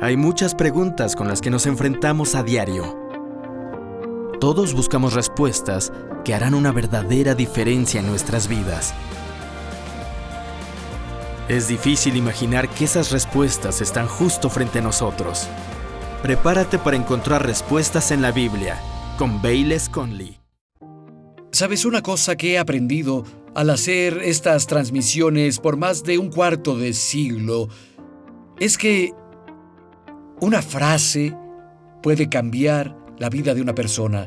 Hay muchas preguntas con las que nos enfrentamos a diario. Todos buscamos respuestas que harán una verdadera diferencia en nuestras vidas. Es difícil imaginar que esas respuestas están justo frente a nosotros. Prepárate para encontrar respuestas en la Biblia con Bayless Conley. ¿Sabes una cosa que he aprendido al hacer estas transmisiones por más de un cuarto de siglo? Es que una frase puede cambiar la vida de una persona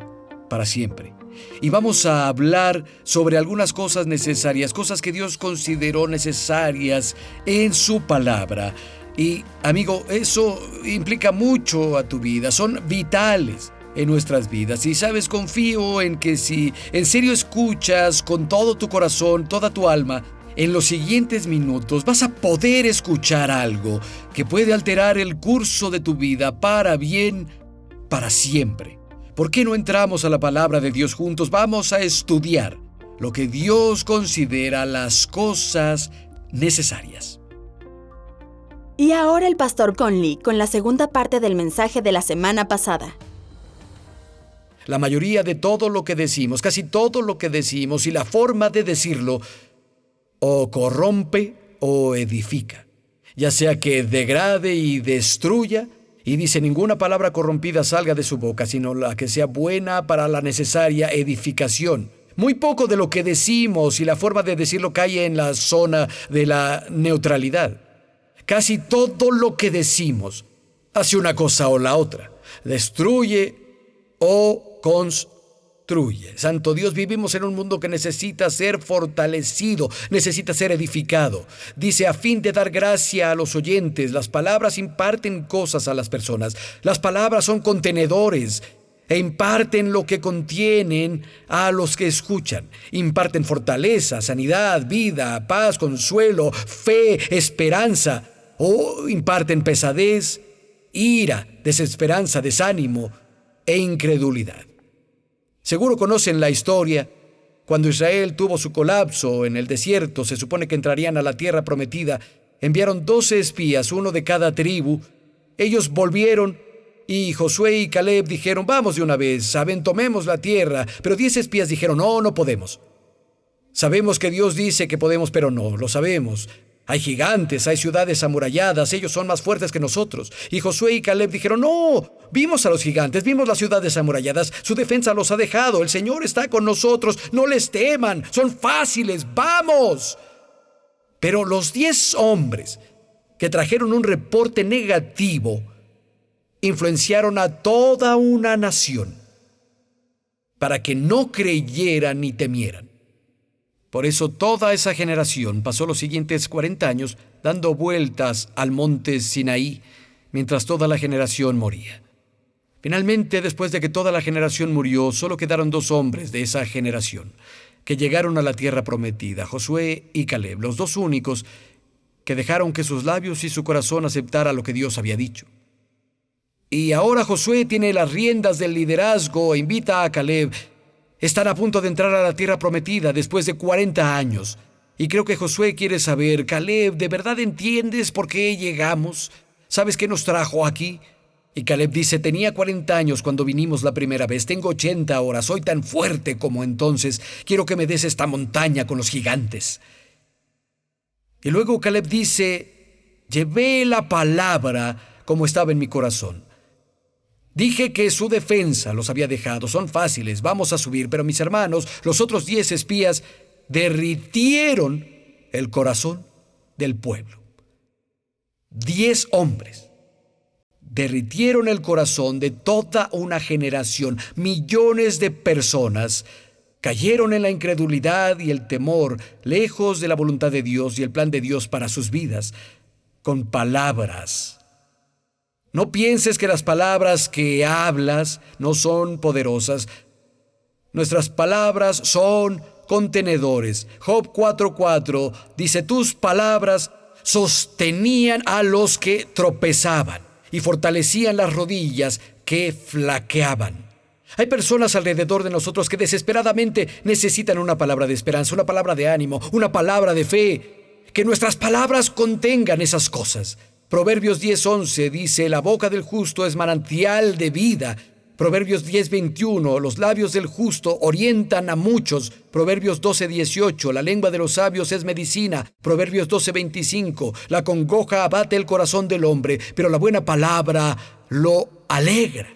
para siempre. Y vamos a hablar sobre algunas cosas necesarias, cosas que Dios consideró necesarias en su palabra. Y, amigo, eso implica mucho a tu vida, son vitales en nuestras vidas. Y sabes, confío en que si en serio escuchas con todo tu corazón, toda tu alma, en los siguientes minutos vas a poder escuchar algo que puede alterar el curso de tu vida para bien, para siempre. ¿Por qué no entramos a la palabra de Dios juntos? Vamos a estudiar lo que Dios considera las cosas necesarias. Y ahora el pastor Conley con la segunda parte del mensaje de la semana pasada. La mayoría de todo lo que decimos, casi todo lo que decimos y la forma de decirlo, o corrompe o edifica, ya sea que degrade y destruya. Y dice, ninguna palabra corrompida salga de su boca, sino la que sea buena para la necesaria edificación. Muy poco de lo que decimos y la forma de decirlo cae en la zona de la neutralidad. Casi todo lo que decimos hace una cosa o la otra. Destruye o construye. Santo Dios, vivimos en un mundo que necesita ser fortalecido, necesita ser edificado. Dice, a fin de dar gracia a los oyentes, las palabras imparten cosas a las personas. Las palabras son contenedores e imparten lo que contienen a los que escuchan. Imparten fortaleza, sanidad, vida, paz, consuelo, fe, esperanza, o imparten pesadez, ira, desesperanza, desánimo e incredulidad. Seguro conocen la historia. Cuando Israel tuvo su colapso en el desierto, se supone que entrarían a la tierra prometida. Enviaron 12 espías, uno de cada tribu. Ellos volvieron y Josué y Caleb dijeron, vamos de una vez, tomemos la tierra. Pero 10 espías dijeron, no podemos. Sabemos que Dios dice que podemos, pero no, lo sabemos. Hay gigantes, hay ciudades amuralladas, ellos son más fuertes que nosotros. Y Josué y Caleb dijeron, no, vimos a los gigantes, vimos las ciudades amuralladas, su defensa los ha dejado, el Señor está con nosotros, no les teman, son fáciles, vamos. Pero los 10 hombres que trajeron un reporte negativo influenciaron a toda una nación para que no creyeran ni temieran. Por eso toda esa generación pasó los siguientes 40 años dando vueltas al monte Sinaí, mientras toda la generación moría. Finalmente, después de que toda la generación murió, solo quedaron 2 hombres de esa generación que llegaron a la tierra prometida, Josué y Caleb, los 2 únicos que dejaron que sus labios y su corazón aceptara lo que Dios había dicho. Y ahora Josué tiene las riendas del liderazgo e invita a Caleb. Están a punto de entrar a la tierra prometida después de 40 años. Y creo que Josué quiere saber, Caleb, ¿de verdad entiendes por qué llegamos? ¿Sabes qué nos trajo aquí? Y Caleb dice, tenía 40 años cuando vinimos la primera vez, tengo 80 ahora, soy tan fuerte como entonces, quiero que me des esta montaña con los gigantes. Y luego Caleb dice, llevé la palabra como estaba en mi corazón. Dije que su defensa los había dejado, son fáciles, vamos a subir, pero mis hermanos, los otros 10 espías, derritieron el corazón del pueblo. 10 hombres derritieron el corazón de toda una generación. Millones de personas cayeron en la incredulidad y el temor, lejos de la voluntad de Dios y el plan de Dios para sus vidas, con palabras. No pienses que las palabras que hablas no son poderosas. Nuestras palabras son contenedores. Job 4:4 dice, tus palabras sostenían a los que tropezaban y fortalecían las rodillas que flaqueaban. Hay personas alrededor de nosotros que desesperadamente necesitan una palabra de esperanza, una palabra de ánimo, una palabra de fe. Que nuestras palabras contengan esas cosas. Proverbios 10:11 dice, la boca del justo es manantial de vida. Proverbios 10:21, los labios del justo orientan a muchos. Proverbios 12:18, la lengua de los sabios es medicina. Proverbios 12:25, la congoja abate el corazón del hombre, pero la buena palabra lo alegra.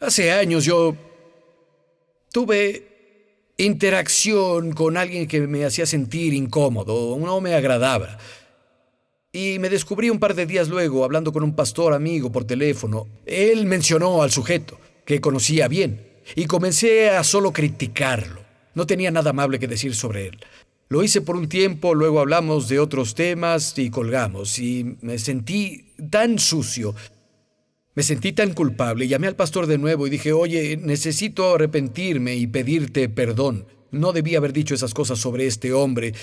Hace años yo tuve interacción con alguien que me hacía sentir incómodo, no me agradaba. Y me descubrí un par de días luego, hablando con un pastor amigo por teléfono. Él mencionó al sujeto, que conocía bien, y comencé a solo criticarlo. No tenía nada amable que decir sobre él. Lo hice por un tiempo, luego hablamos de otros temas y colgamos, y me sentí tan sucio, me sentí tan culpable. Llamé al pastor de nuevo y dije, oye, necesito arrepentirme y pedirte perdón. No debía haber dicho esas cosas sobre este hombre.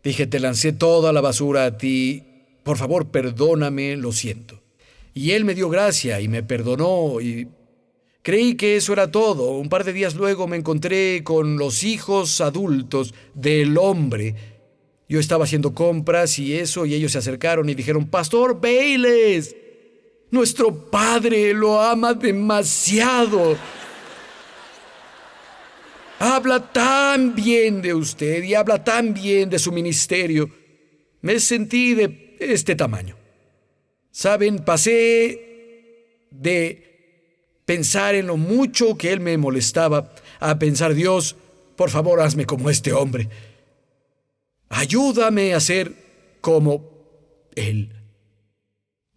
Dije, te lancé toda la basura a ti. Por favor, perdóname, lo siento. Y él me dio gracia y me perdonó y creí que eso era todo. Un par de días luego me encontré con los hijos adultos del hombre. Yo estaba haciendo compras y eso, y ellos se acercaron y dijeron, Pastor Bayless, nuestro padre lo ama demasiado. Habla tan bien de usted y habla tan bien de su ministerio. Me sentí de este tamaño. Saben, pasé de pensar en lo mucho que él me molestaba a pensar, Dios, por favor, hazme como este hombre. Ayúdame a ser como él.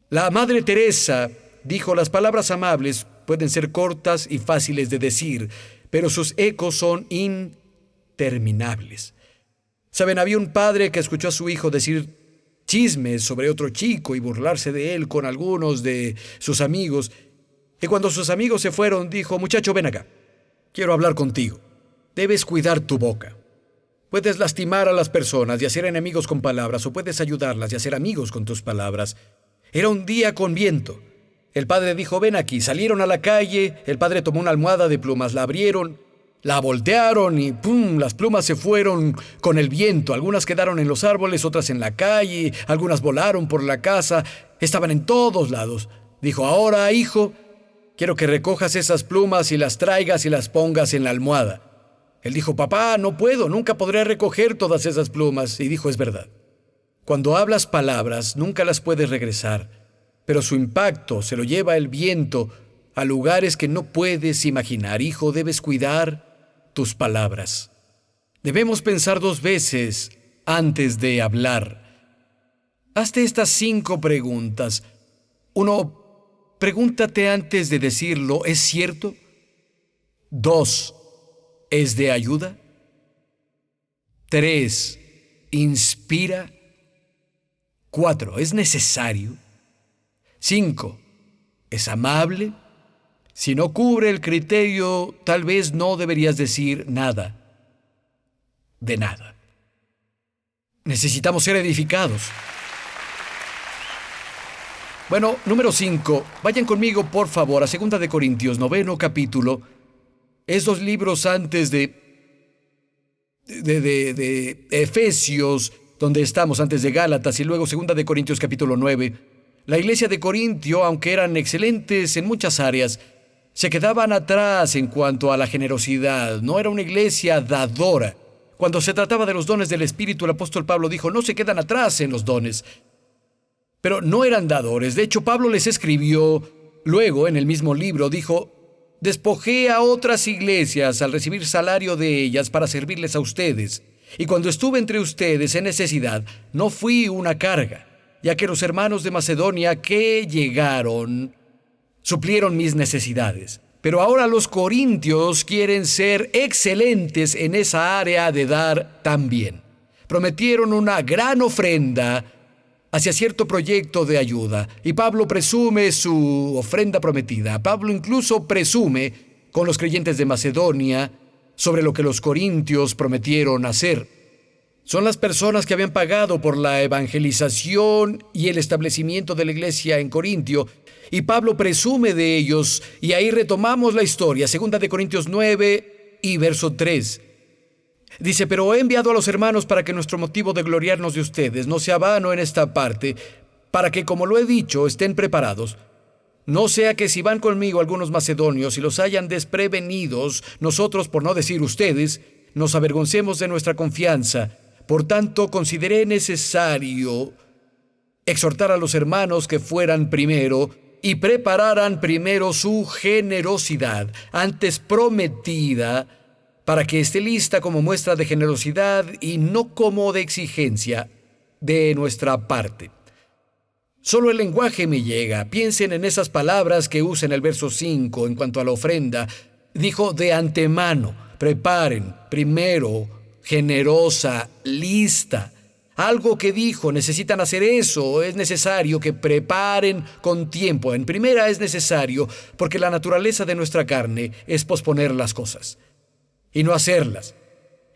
La Madre Teresa dijo, las palabras amables pueden ser cortas y fáciles de decir, pero sus ecos son interminables. Saben, había un padre que escuchó a su hijo decir chismes sobre otro chico y burlarse de él con algunos de sus amigos. Y cuando sus amigos se fueron, dijo, muchacho, ven acá. Quiero hablar contigo. Debes cuidar tu boca. Puedes lastimar a las personas y hacer enemigos con palabras, o puedes ayudarlas y hacer amigos con tus palabras. Era un día con viento. El padre dijo, ven aquí. Salieron a la calle, el padre tomó una almohada de plumas, la abrieron, la voltearon y ¡pum! Las plumas se fueron con el viento. Algunas quedaron en los árboles, otras en la calle, algunas volaron por la casa, estaban en todos lados. Dijo, ahora, hijo, quiero que recojas esas plumas y las traigas y las pongas en la almohada. Él dijo, papá, no puedo, nunca podré recoger todas esas plumas. Y dijo, es verdad. Cuando hablas palabras, nunca las puedes regresar, pero su impacto se lo lleva el viento a lugares que no puedes imaginar. Hijo, debes cuidar tus palabras. Debemos pensar 2 veces antes de hablar. Hazte estas 5 preguntas. 1, pregúntate antes de decirlo, ¿es cierto? 2, ¿es de ayuda? 3, ¿inspira? 4, ¿es necesario? 5, ¿es amable? Si no cubre el criterio, tal vez no deberías decir nada. De nada. Necesitamos ser edificados. Bueno, número 5. Vayan conmigo, por favor, a 2 de Corintios, 9º capítulo. Es 2 libros antes de Efesios, donde estamos, antes de Gálatas, y luego 2 de Corintios, capítulo 9. La iglesia de Corintio, aunque eran excelentes en muchas áreas, se quedaban atrás en cuanto a la generosidad. No era una iglesia dadora. Cuando se trataba de los dones del Espíritu, el apóstol Pablo dijo, no se quedan atrás en los dones. Pero no eran dadores. De hecho, Pablo les escribió, luego en el mismo libro, dijo, despojé a otras iglesias al recibir salario de ellas para servirles a ustedes. Y cuando estuve entre ustedes en necesidad, no fui una carga, ya que los hermanos de Macedonia que llegaron suplieron mis necesidades. Pero ahora los corintios quieren ser excelentes en esa área de dar también. Prometieron una gran ofrenda hacia cierto proyecto de ayuda, y Pablo presume su ofrenda prometida. Pablo incluso presume con los creyentes de Macedonia sobre lo que los corintios prometieron hacer. Son las personas que habían pagado por la evangelización y el establecimiento de la iglesia en Corintio, y Pablo presume de ellos, y ahí retomamos la historia, 2 de Corintios 9 y verso 3. Dice, pero he enviado a los hermanos para que nuestro motivo de gloriarnos de ustedes no sea vano en esta parte, para que, como lo he dicho, estén preparados. No sea que si van conmigo algunos macedonios y los hayan desprevenidos, nosotros, por no decir ustedes, nos avergoncemos de nuestra confianza. Por tanto, consideré necesario exhortar a los hermanos que fueran primero y prepararan primero su generosidad, antes prometida, para que esté lista como muestra de generosidad y no como de exigencia de nuestra parte. Solo el lenguaje me llega. Piensen en esas palabras que usa en el verso 5 en cuanto a la ofrenda. Dijo de antemano, preparen, primero, generosa, lista. Algo que dijo, necesitan hacer eso, es necesario que preparen con tiempo. En primera es necesario porque la naturaleza de nuestra carne es posponer las cosas y no hacerlas.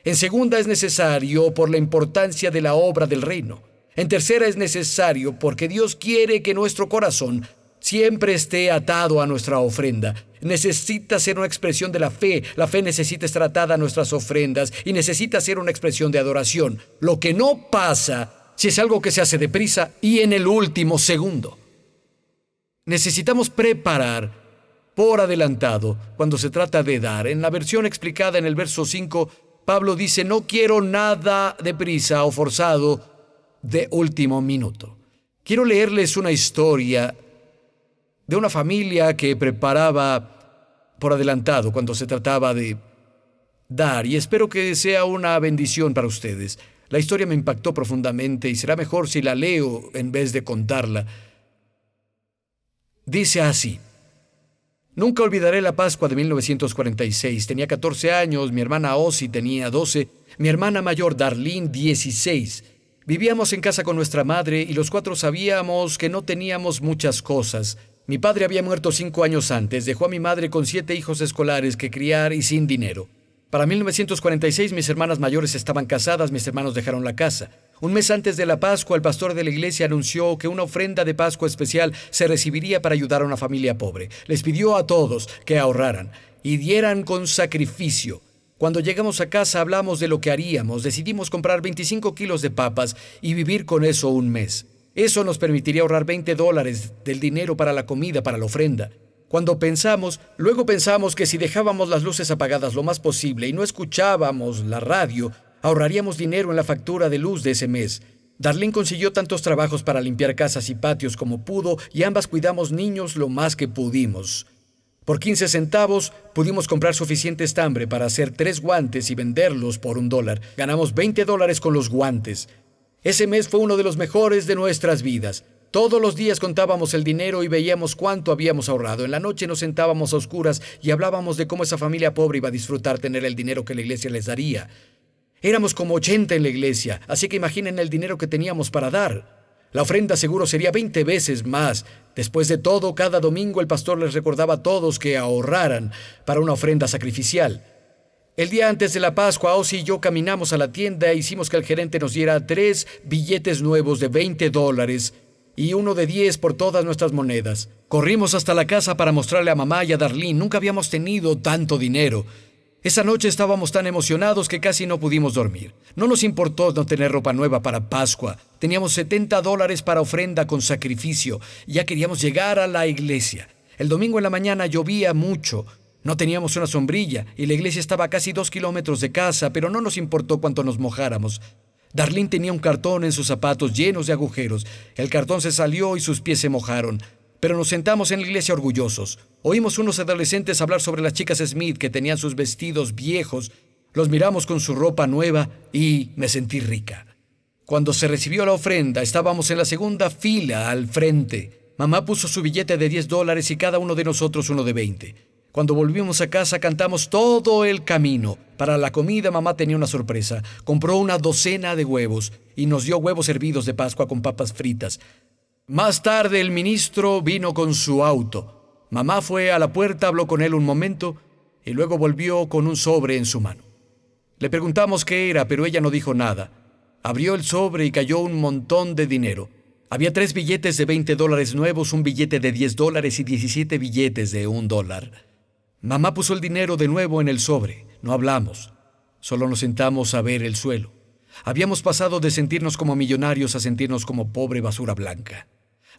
En segunda es necesario por la importancia de la obra del reino. En tercera es necesario porque Dios quiere que nuestro corazón siempre esté atado a nuestra ofrenda. Necesita ser una expresión de la fe. La fe necesita estar atada a nuestras ofrendas y necesita ser una expresión de adoración. Lo que no pasa si es algo que se hace deprisa y en el último segundo. Necesitamos preparar por adelantado cuando se trata de dar. En la versión explicada en el verso 5, Pablo dice, no quiero nada deprisa o forzado de último minuto. Quiero leerles una historia de una familia que preparaba por adelantado cuando se trataba de dar, y espero que sea una bendición para ustedes. La historia me impactó profundamente y será mejor si la leo en vez de contarla. Dice así: nunca olvidaré la Pascua de 1946. Tenía 14 años, mi hermana Ozzy tenía 12, mi hermana mayor Darlene 16. Vivíamos en casa con nuestra madre y los cuatro sabíamos que no teníamos muchas cosas. Mi padre había muerto 5 años antes, dejó a mi madre con 7 hijos escolares que criar y sin dinero. Para 1946 mis hermanas mayores estaban casadas, mis hermanos dejaron la casa. Un mes antes de la Pascua, el pastor de la iglesia anunció que una ofrenda de Pascua especial se recibiría para ayudar a una familia pobre. Les pidió a todos que ahorraran y dieran con sacrificio. Cuando llegamos a casa hablamos de lo que haríamos. Decidimos comprar 25 kilos de papas y vivir con eso un mes. Eso nos permitiría ahorrar $20 del dinero para la comida, para la ofrenda. Luego pensamos que si dejábamos las luces apagadas lo más posible y no escuchábamos la radio, ahorraríamos dinero en la factura de luz de ese mes. Darlene consiguió tantos trabajos para limpiar casas y patios como pudo y ambas cuidamos niños lo más que pudimos. Por 15 centavos pudimos comprar suficiente estambre para hacer 3 guantes y venderlos por $1. Ganamos $20 con los guantes. Ese mes fue uno de los mejores de nuestras vidas. Todos los días contábamos el dinero y veíamos cuánto habíamos ahorrado. En la noche nos sentábamos a oscuras y hablábamos de cómo esa familia pobre iba a disfrutar tener el dinero que la iglesia les daría. Éramos como 80 en la iglesia, así que imaginen el dinero que teníamos para dar. La ofrenda seguro sería 20 veces más. Después de todo, cada domingo el pastor les recordaba a todos que ahorraran para una ofrenda sacrificial. El día antes de la Pascua, Ozzy y yo caminamos a la tienda e hicimos que el gerente nos diera 3 billetes nuevos de $20 y uno de 10 por todas nuestras monedas. Corrimos hasta la casa para mostrarle a mamá y a Darlene. Nunca habíamos tenido tanto dinero. Esa noche estábamos tan emocionados que casi no pudimos dormir. No nos importó no tener ropa nueva para Pascua. Teníamos $70 para ofrenda con sacrificio. Ya queríamos llegar a la iglesia. El domingo en la mañana llovía mucho. No teníamos una sombrilla y la iglesia estaba a casi 2 kilómetros de casa, pero no nos importó cuánto nos mojáramos. Darlene tenía un cartón en sus zapatos llenos de agujeros. El cartón se salió y sus pies se mojaron. Pero nos sentamos en la iglesia orgullosos. Oímos unos adolescentes hablar sobre las chicas Smith que tenían sus vestidos viejos. Los miramos con su ropa nueva y me sentí rica. Cuando se recibió la ofrenda, estábamos en la segunda fila al frente. Mamá puso su billete de $10 y cada uno de nosotros uno de 20. Cuando volvimos a casa cantamos todo el camino. Para la comida mamá tenía una sorpresa. Compró una docena de huevos y nos dio huevos hervidos de Pascua con papas fritas. Más tarde el ministro vino con su auto. Mamá fue a la puerta, habló con él un momento y luego volvió con un sobre en su mano. Le preguntamos qué era, pero ella no dijo nada. Abrió el sobre y cayó un montón de dinero. Había 3 billetes de $20 nuevos, un billete de $10 y 17 billetes de $1. Mamá puso el dinero de nuevo en el sobre. No hablamos, solo nos sentamos a ver el suelo. Habíamos pasado de sentirnos como millonarios a sentirnos como pobre basura blanca.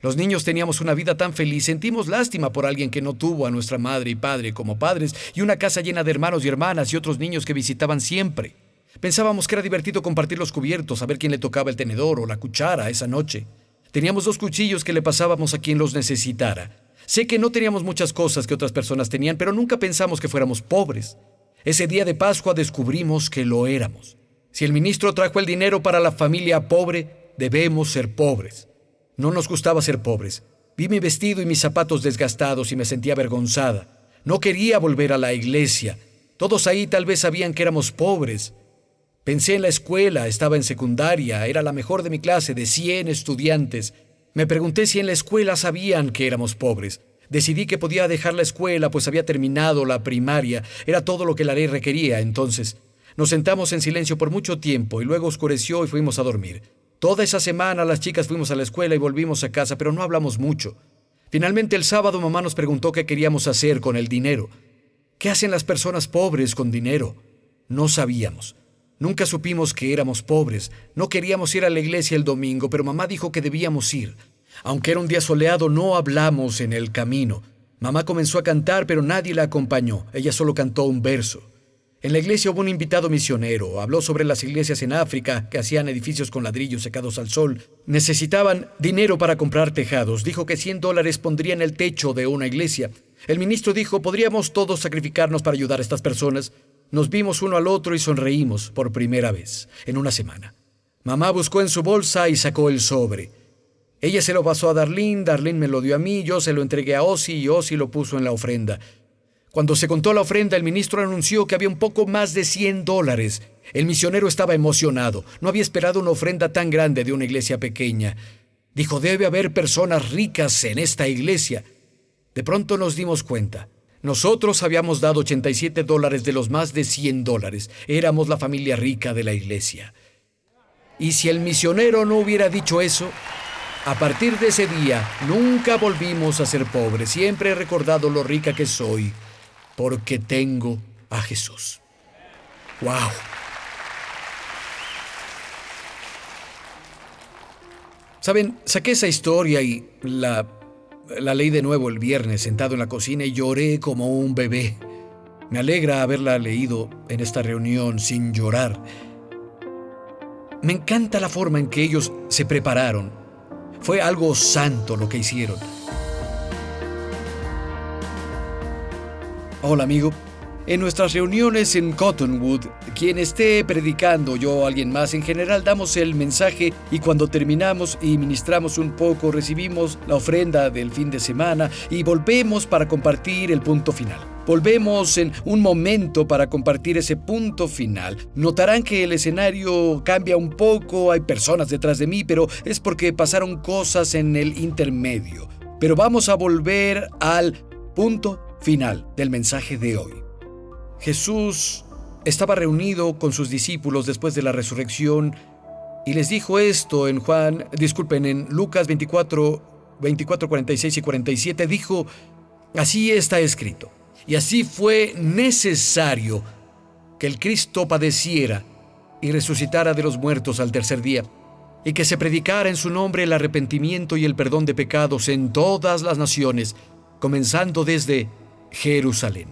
Los niños teníamos una vida tan feliz, sentimos lástima por alguien que no tuvo a nuestra madre y padre como padres, y una casa llena de hermanos y hermanas y otros niños que visitaban siempre. Pensábamos que era divertido compartir los cubiertos, saber quién le tocaba el tenedor o la cuchara esa noche. Teníamos 2 cuchillos que le pasábamos a quien los necesitara. Sé que no teníamos muchas cosas que otras personas tenían, pero nunca pensamos que fuéramos pobres. Ese día de Pascua descubrimos que lo éramos. Si el ministro trajo el dinero para la familia pobre, debemos ser pobres. No nos gustaba ser pobres. Vi mi vestido y mis zapatos desgastados y me sentía avergonzada. No quería volver a la iglesia. Todos ahí tal vez sabían que éramos pobres. Pensé en la escuela, estaba en secundaria, era la mejor de mi clase, de 100 estudiantes. Me pregunté si en la escuela sabían que éramos pobres. Decidí que podía dejar la escuela, pues había terminado la primaria. Era todo lo que la ley requería entonces. Nos sentamos en silencio por mucho tiempo y luego oscureció y fuimos a dormir. Toda esa semana las chicas fuimos a la escuela y volvimos a casa, pero no hablamos mucho. Finalmente el sábado mamá nos preguntó qué queríamos hacer con el dinero. ¿Qué hacen las personas pobres con dinero? No sabíamos. Nunca supimos que éramos pobres. No queríamos ir a la iglesia el domingo, pero mamá dijo que debíamos ir. Aunque era un día soleado, no hablamos en el camino. Mamá comenzó a cantar, pero nadie la acompañó. Ella solo cantó un verso. En la iglesia hubo un invitado misionero. Habló sobre las iglesias en África que hacían edificios con ladrillos secados al sol. Necesitaban dinero para comprar tejados. Dijo que $100 pondrían el techo de una iglesia. El ministro dijo, ¿podríamos todos sacrificarnos para ayudar a estas personas? Nos vimos uno al otro y sonreímos por primera vez en una semana. Mamá buscó en su bolsa y sacó el sobre. Ella se lo pasó a Darlene, Darlene me lo dio a mí, yo se lo entregué a Ozzy y Ozzy lo puso en la ofrenda. Cuando se contó la ofrenda, el ministro anunció que había un poco más de $100. El misionero estaba emocionado. No había esperado una ofrenda tan grande de una iglesia pequeña. Dijo, debe haber personas ricas en esta iglesia. De pronto nos dimos cuenta. Nosotros habíamos dado $87 de los más de $100. Éramos la familia rica de la iglesia. Y si el misionero no hubiera dicho eso, a partir de ese día nunca volvimos a ser pobres. Siempre he recordado lo rica que soy. Porque tengo a Jesús. ¡Wow! Saben, saqué esa historia y la leí de nuevo el viernes sentado en la cocina y lloré como un bebé. Me alegra haberla leído en esta reunión sin llorar. Me encanta la forma en que ellos se prepararon. Fue algo santo lo que hicieron. Hola amigo, en nuestras reuniones en Cottonwood, quien esté predicando, yo o alguien más, en general damos el mensaje y cuando terminamos y ministramos un poco, recibimos la ofrenda del fin de semana y volvemos para compartir el punto final. Volvemos en un momento para compartir ese punto final. Notarán que el escenario cambia un poco, hay personas detrás de mí, pero es porque pasaron cosas en el intermedio. Pero vamos a volver al punto final del mensaje de hoy. Jesús estaba reunido con sus discípulos después de la resurrección y les dijo esto en Lucas 24, 46 y 47, dijo, así está escrito, y así fue necesario que el Cristo padeciera y resucitara de los muertos al tercer día, y que se predicara en su nombre el arrepentimiento y el perdón de pecados en todas las naciones, comenzando desde Jerusalén.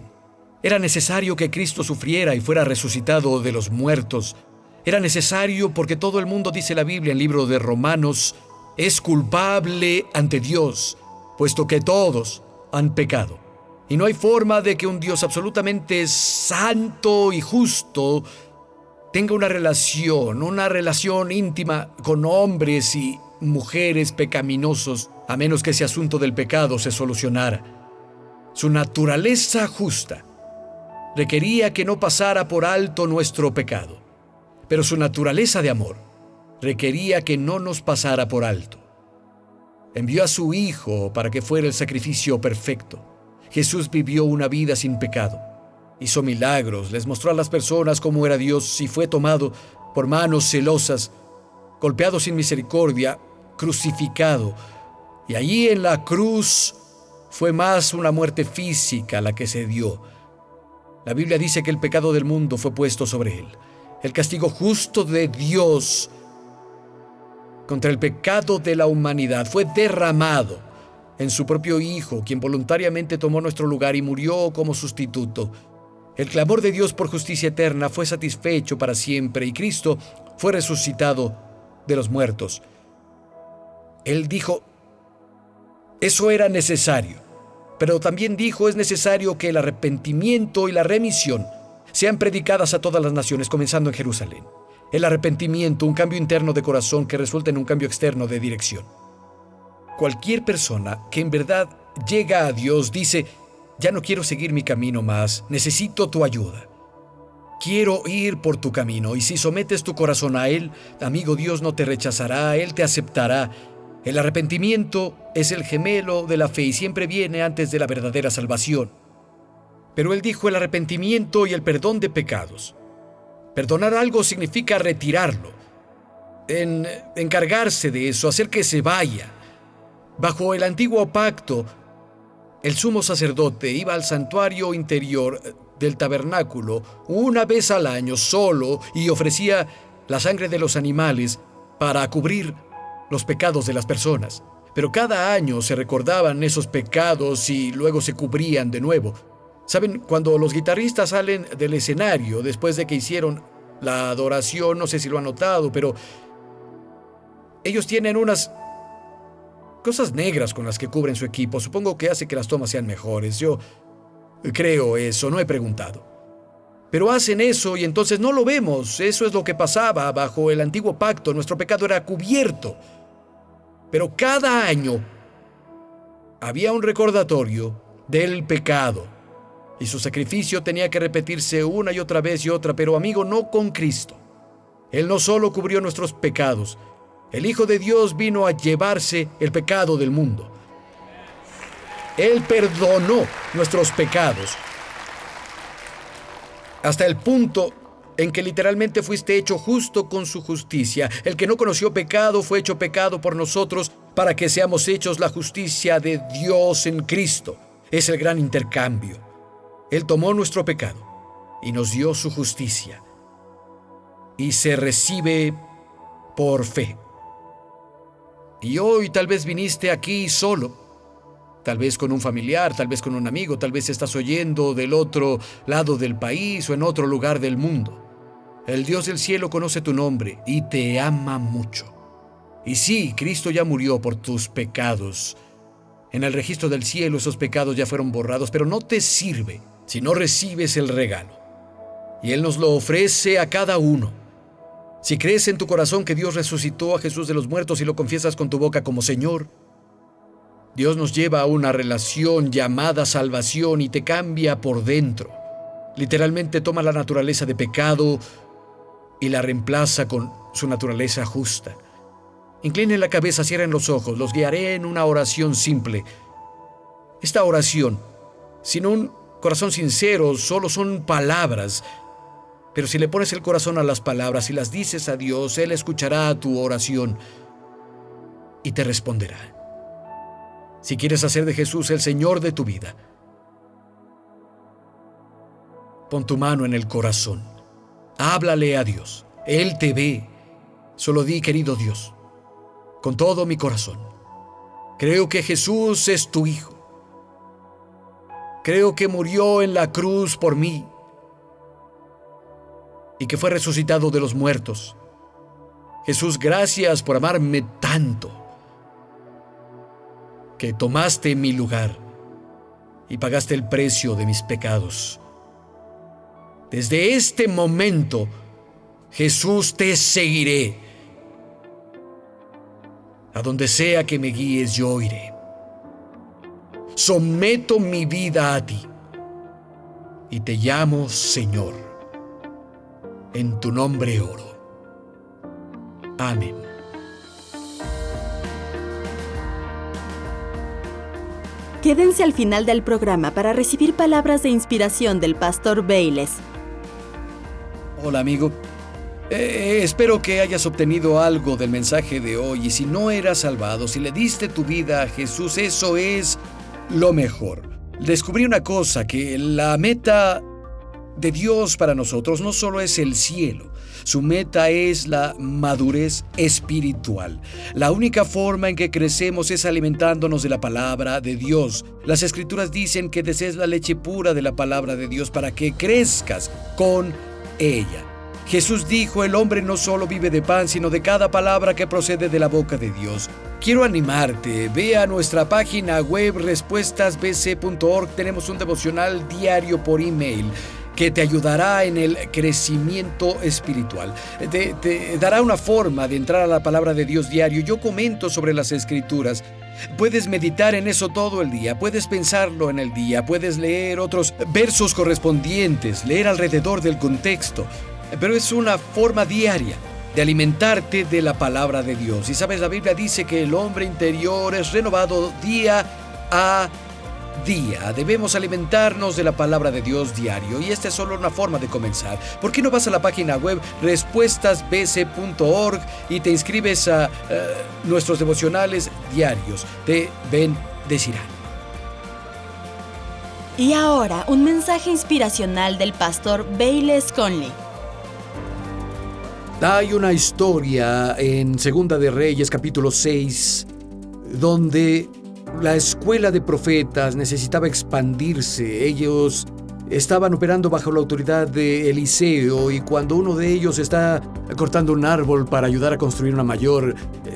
Era necesario que Cristo sufriera y fuera resucitado de los muertos. Era necesario porque todo el mundo, dice la Biblia en el libro de Romanos, es culpable ante Dios, puesto que todos han pecado. Y no hay forma de que un Dios absolutamente santo y justo tenga una relación íntima con hombres y mujeres pecaminosos, a menos que ese asunto del pecado se solucionara. Su naturaleza justa requería que no pasara por alto nuestro pecado, pero su naturaleza de amor requería que no nos pasara por alto. Envió a su Hijo para que fuera el sacrificio perfecto. Jesús vivió una vida sin pecado. Hizo milagros, les mostró a las personas cómo era Dios y fue tomado por manos celosas, golpeado sin misericordia, crucificado. Y allí en la cruz fue más una muerte física la que se dio. La Biblia dice que el pecado del mundo fue puesto sobre él. El castigo justo de Dios contra el pecado de la humanidad fue derramado en su propio Hijo, quien voluntariamente tomó nuestro lugar y murió como sustituto. El clamor de Dios por justicia eterna fue satisfecho para siempre y Cristo fue resucitado de los muertos. Él dijo, eso era necesario, pero también dijo, es necesario que el arrepentimiento y la remisión sean predicadas a todas las naciones, comenzando en Jerusalén. El arrepentimiento, un cambio interno de corazón que resulta en un cambio externo de dirección. Cualquier persona que en verdad llega a Dios dice, ya no quiero seguir mi camino más, necesito tu ayuda. Quiero ir por tu camino, y si sometes tu corazón a Él, amigo, Dios no te rechazará, Él te aceptará. El arrepentimiento es el gemelo de la fe y siempre viene antes de la verdadera salvación. Pero Él dijo el arrepentimiento y el perdón de pecados. Perdonar algo significa retirarlo, encargarse de eso, hacer que se vaya. Bajo el antiguo pacto, el sumo sacerdote iba al santuario interior del tabernáculo una vez al año solo y ofrecía la sangre de los animales para cubrir los pecados de las personas. Pero cada año se recordaban esos pecados y luego se cubrían de nuevo. ¿Saben? Cuando los guitarristas salen del escenario después de que hicieron la adoración, no sé si lo han notado, pero ellos tienen unas cosas negras con las que cubren su equipo. Supongo que hace que las tomas sean mejores. Yo creo eso, no he preguntado. Pero hacen eso y entonces no lo vemos. Eso es lo que pasaba bajo el antiguo pacto. Nuestro pecado era cubierto. Pero cada año había un recordatorio del pecado. Y su sacrificio tenía que repetirse una y otra vez y otra, pero amigo, no con Cristo. Él no solo cubrió nuestros pecados, el Hijo de Dios vino a llevarse el pecado del mundo. Él perdonó nuestros pecados hasta el punto en que literalmente fuiste hecho justo con su justicia. El que no conoció pecado fue hecho pecado por nosotros para que seamos hechos la justicia de Dios en Cristo. Es el gran intercambio. Él tomó nuestro pecado y nos dio su justicia. Y se recibe por fe. Y hoy tal vez viniste aquí solo, tal vez con un familiar, tal vez con un amigo, tal vez estás oyendo del otro lado del país o en otro lugar del mundo. El Dios del cielo conoce tu nombre y te ama mucho. Y sí, Cristo ya murió por tus pecados. En el registro del cielo esos pecados ya fueron borrados, pero no te sirve si no recibes el regalo. Y Él nos lo ofrece a cada uno. Si crees en tu corazón que Dios resucitó a Jesús de los muertos y lo confiesas con tu boca como Señor, Dios nos lleva a una relación llamada salvación y te cambia por dentro. Literalmente toma la naturaleza de pecado y la reemplaza con su naturaleza justa. Inclinen la cabeza, cierren los ojos, los guiaré en una oración simple. Esta oración, sin un corazón sincero, solo son palabras. Pero si le pones el corazón a las palabras y las dices a Dios, Él escuchará tu oración y te responderá. Si quieres hacer de Jesús el Señor de tu vida, pon tu mano en el corazón. Háblale a Dios. Él te ve. Solo di, querido Dios, con todo mi corazón, creo que Jesús es tu Hijo. Creo que murió en la cruz por mí y que fue resucitado de los muertos. Jesús, gracias por amarme tanto, que tomaste mi lugar y pagaste el precio de mis pecados. Desde este momento, Jesús, te seguiré. A donde sea que me guíes, yo iré. Someto mi vida a ti y te llamo Señor. En tu nombre oro. Amén. Quédense al final del programa para recibir palabras de inspiración del pastor Bayless. Hola, amigo. Espero que hayas obtenido algo del mensaje de hoy, y si no eras salvado, si le diste tu vida a Jesús, eso es lo mejor. Descubrí una cosa, que la meta de Dios para nosotros no solo es el cielo, su meta es la madurez espiritual. La única forma en que crecemos es alimentándonos de la palabra de Dios. Las Escrituras dicen que desees la leche pura de la palabra de Dios para que crezcas con ella. Jesús dijo, el hombre no solo vive de pan, sino de cada palabra que procede de la boca de Dios. Quiero animarte, ve a nuestra página web respuestasbc.org. Tenemos un devocional diario por email que te ayudará en el crecimiento espiritual. Te dará una forma de entrar a la palabra de Dios diario. Yo comento sobre las Escrituras. Puedes meditar en eso todo el día, puedes pensarlo en el día, puedes leer otros versos correspondientes, leer alrededor del contexto. Pero es una forma diaria de alimentarte de la palabra de Dios. Y sabes, la Biblia dice que el hombre interior es renovado día a día. Debemos alimentarnos de la palabra de Dios diario. Y esta es solo una forma de comenzar. ¿Por qué no vas a la página web respuestasbc.org y te inscribes a nuestros devocionales diarios? Te bendecirán. Y ahora, un mensaje inspiracional del pastor Bayless Conley. Hay una historia en Segunda de Reyes, capítulo 6, donde la escuela de profetas necesitaba expandirse. Ellos estaban operando bajo la autoridad de Eliseo, y cuando uno de ellos está cortando un árbol para ayudar a construir una mayor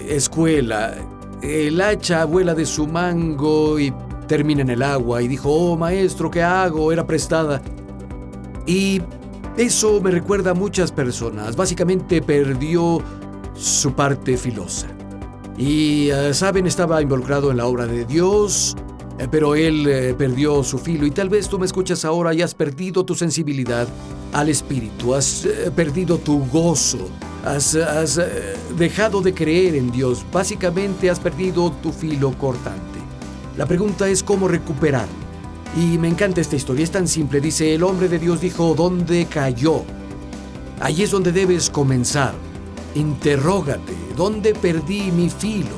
escuela, el hacha vuela de su mango y termina en el agua, y dijo, oh maestro, ¿qué hago? Era prestada. Y eso me recuerda a muchas personas. Básicamente perdió su parte filosa. Y, ¿saben? Estaba involucrado en la obra de Dios, pero él perdió su filo. Y tal vez tú me escuchas ahora y has perdido tu sensibilidad al Espíritu. Has perdido tu gozo. Has dejado de creer en Dios. Básicamente has perdido tu filo cortante. La pregunta es cómo recuperarlo. Y me encanta esta historia, es tan simple. Dice, el hombre de Dios dijo, ¿dónde cayó? Allí es donde debes comenzar. Interrógate, ¿dónde perdí mi filo?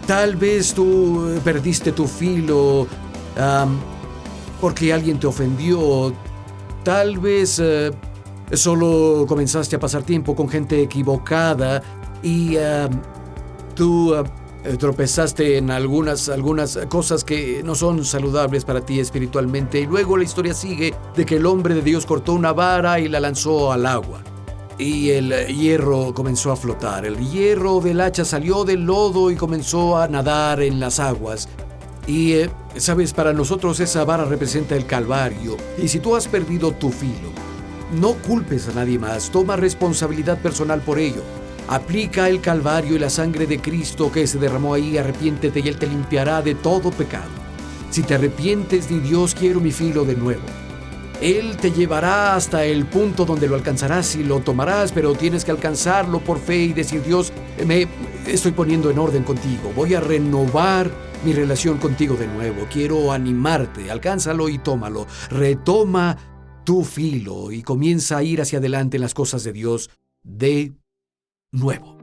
Tal vez tú perdiste tu filo porque alguien te ofendió. Tal vez solo comenzaste a pasar tiempo con gente equivocada y tú tropezaste en algunas cosas que no son saludables para ti espiritualmente. Y luego la historia sigue de que el hombre de Dios cortó una vara y la lanzó al agua. Y el hierro comenzó a flotar. El hierro del hacha salió del lodo y comenzó a nadar en las aguas. Y, sabes, para nosotros esa vara representa el Calvario. Y si tú has perdido tu filo, no culpes a nadie más. Toma responsabilidad personal por ello. Aplica el Calvario y la sangre de Cristo que se derramó ahí. Arrepiéntete y Él te limpiará de todo pecado. Si te arrepientes, di, Dios, quiero mi filo de nuevo. Él te llevará hasta el punto donde lo alcanzarás y lo tomarás, pero tienes que alcanzarlo por fe y decir, Dios, me estoy poniendo en orden contigo. Voy a renovar mi relación contigo de nuevo. Quiero animarte. Alcánzalo y tómalo. Retoma tu filo y comienza a ir hacia adelante en las cosas de Dios de nuevo.